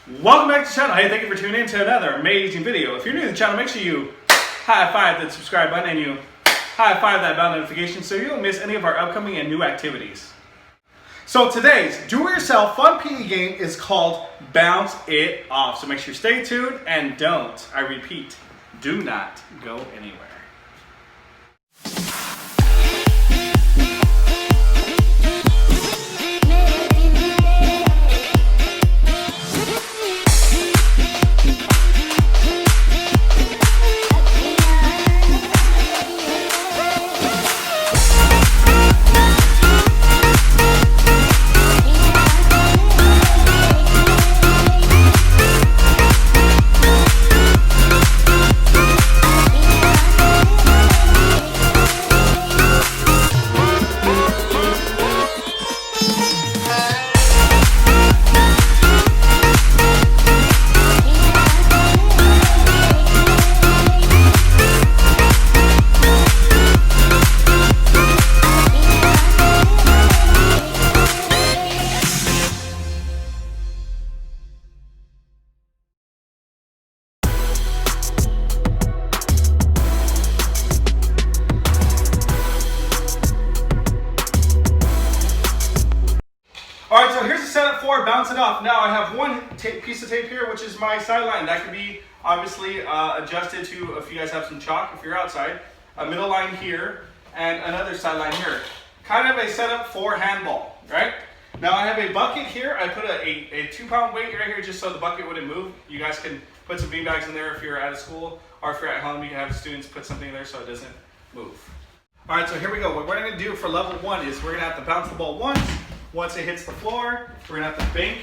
Welcome back to the channel. Hey, thank you for tuning in to another amazing video. If you're new to the channel, make sure you high five that subscribe button and you high five that bell notification so you don't miss any of our upcoming and new activities. So today's do-it-yourself fun PE game is called Bounce It Off. So make sure you stay tuned and don't, I repeat, do not go anywhere. All right, so here's the setup for Bounce It Off. Now I have one piece of tape here, which is my sideline. That can be obviously adjusted to if you guys have some chalk, if you're outside. A middle line here, and another sideline here. Kind of a setup for handball, right? Now I have a bucket here. I put a 2-pound weight right here just so the bucket wouldn't move. You guys can put some bean bags in there if you're at a school, or if you're at home, you can have students put something in there so it doesn't move. All right, so here we go. What we're gonna do for level 1 is we're gonna have to bounce the ball once. Once it hits the floor, we're gonna have to bank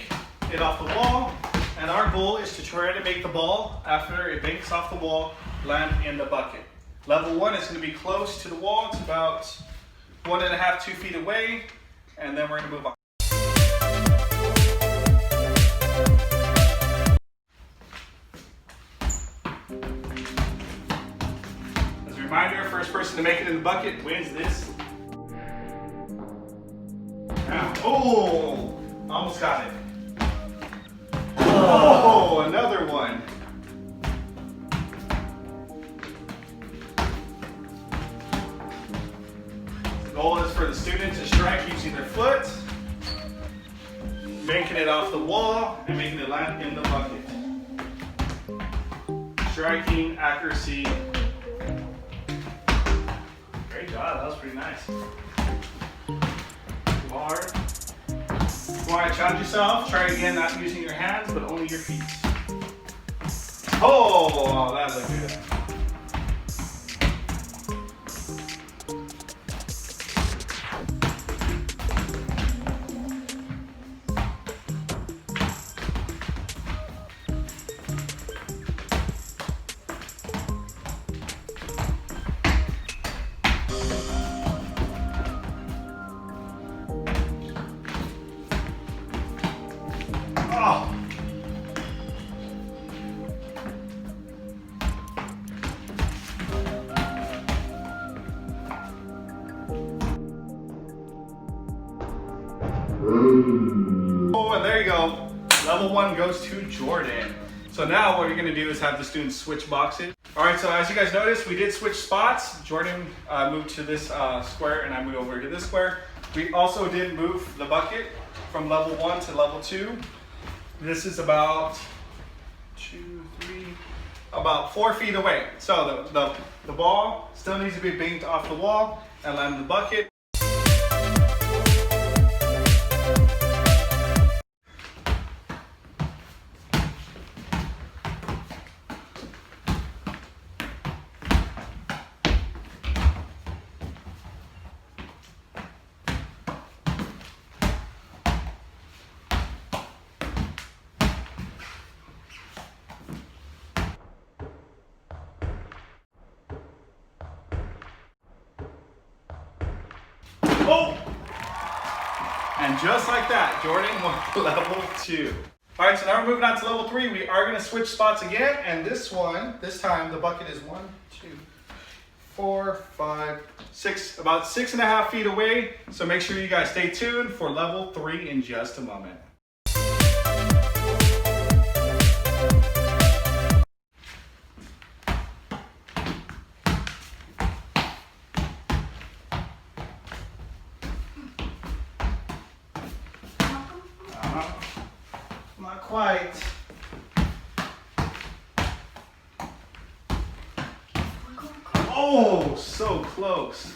it off the wall. And our goal is to try to make the ball, after it banks off the wall, land in the bucket. Level 1 is gonna be close to the wall. It's about 1.5 to 2 feet away. And then we're gonna move on. As a reminder, first person to make it in the bucket wins this. Oh, almost got it. Oh, another one. The goal is for the student to strike using their foot, banking it off the wall, and making it land in the bucket. Striking, accuracy. Great job, that was pretty nice. Hard. If you want to challenge yourself, try again, not using your hands, but only your feet. Oh, that looked good. Oh. Oh, and there you go. Level 1 goes to Jordan. So now what you're gonna do is have the students switch boxes. All right, so as you guys noticed, we did switch spots. Jordan moved to this square and I moved over to this square. We also did move the bucket from level 1 to level 2. This is about 4 feet away. So the ball still needs to be banked off the wall and land in the bucket. Oh! And just like that, Jordan won level 2. All right, so now we're moving on to level 3. We are gonna switch spots again, and this time the bucket is 1, 2, 4, 5, 6, about 6.5 feet away. So make sure you guys stay tuned for level 3 in just a moment. quite. Oh, so close.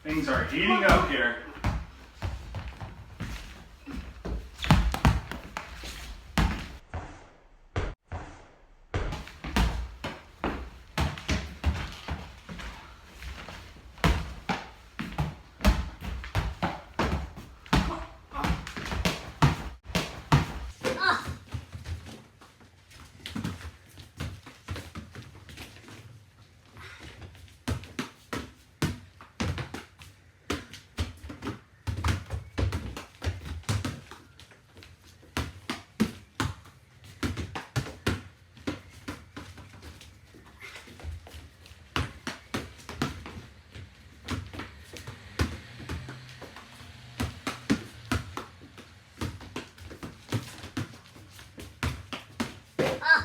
Things are heating up here.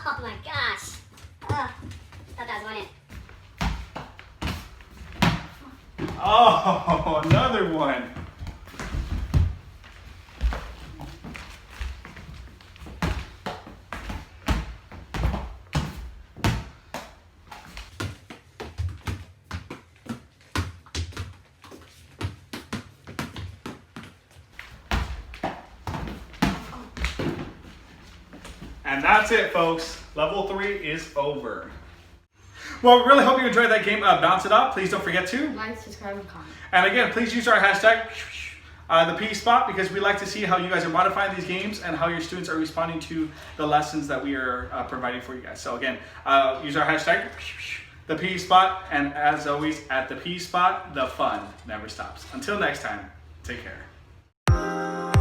Oh my gosh. Thought that was one in. Oh, another one. And that's it, folks. Level 3 is over. Well, really hope you enjoyed that game. Bounce it up. Please don't forget to Like, subscribe, and comment. And again, please use our hashtag, the P spot, because we like to see how you guys are modifying these games and how your students are responding to the lessons that we are providing for you guys. So again, use our hashtag, the P spot, and as always, at the P spot, the fun never stops. Until next time, take care.